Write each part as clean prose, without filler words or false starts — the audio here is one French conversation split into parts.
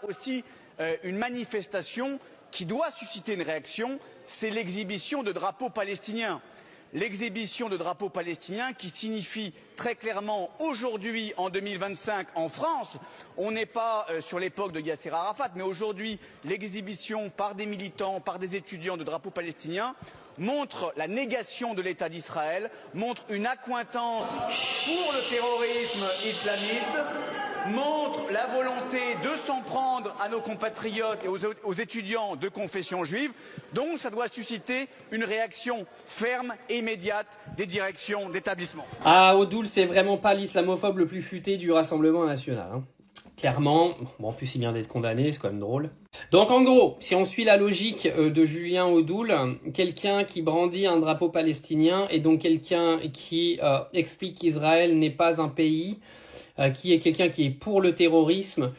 a aussi une manifestation qui doit susciter une réaction, c'est l'exhibition de drapeaux palestiniens. L'exhibition de drapeaux palestiniens qui signifie très clairement aujourd'hui, en 2025, en France, on n'est pas sur l'époque de Yasser Arafat, mais aujourd'hui, l'exhibition par des militants, par des étudiants de drapeaux palestiniens montre la négation de l'État d'Israël, montre une accointance pour le terrorisme islamiste, montre la volonté de s'en prendre à nos compatriotes et aux étudiants de confession juive. Donc ça doit susciter une réaction ferme et immédiate des directions d'établissement. Ah, Odoul, c'est vraiment pas l'islamophobe le plus futé du Rassemblement national, hein. Clairement, bon, en plus il vient d'être condamné, c'est quand même drôle. Donc en gros, si on suit la logique de Julien Odoul, quelqu'un qui brandit un drapeau palestinien et donc quelqu'un qui explique qu'Israël n'est pas un pays, qui est quelqu'un qui est pour le terrorisme,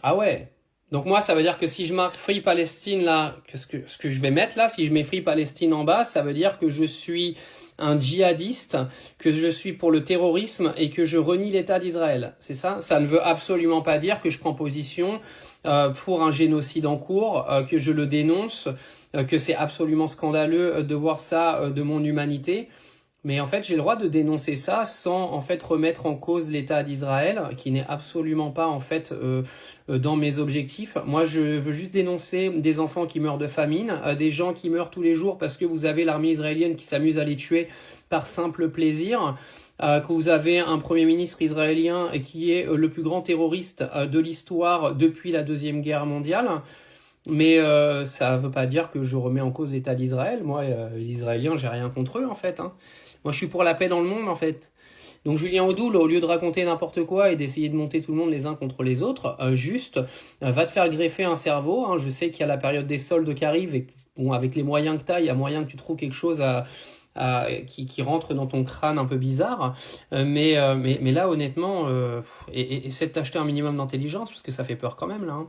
ah ouais. Donc moi, ça veut dire que si je marque Free Palestine là, ce que je vais mettre là, si je mets Free Palestine en bas, ça veut dire que je suis un djihadiste, que je suis pour le terrorisme et que je renie l'État d'Israël. C'est ça? Ça ne veut absolument pas dire que je prends position pour un génocide en cours, que je le dénonce, que c'est absolument scandaleux de voir ça de mon humanité. Mais en fait, j'ai le droit de dénoncer ça sans en fait remettre en cause l'État d'Israël, qui n'est absolument pas en fait dans mes objectifs. Moi, je veux juste dénoncer des enfants qui meurent de famine, des gens qui meurent tous les jours parce que vous avez l'armée israélienne qui s'amuse à les tuer par simple plaisir, que vous avez un premier ministre israélien qui est le plus grand terroriste de l'histoire depuis la Deuxième Guerre mondiale. Mais ça veut pas dire que je remets en cause l'État d'Israël. Moi, les Israéliens, j'ai rien contre eux en fait, hein. Moi, je suis pour la paix dans le monde, en fait. Donc, Julien Odoul, au lieu de raconter n'importe quoi et d'essayer de monter tout le monde les uns contre les autres, va te faire greffer un cerveau, hein. Je sais qu'il y a la période des soldes qui arrive et bon, avec les moyens que tu as, il y a moyen que tu trouves quelque chose qui rentre dans ton crâne un peu bizarre. Mais là, honnêtement, essaie de t'acheter un minimum d'intelligence parce que ça fait peur quand même, là, hein.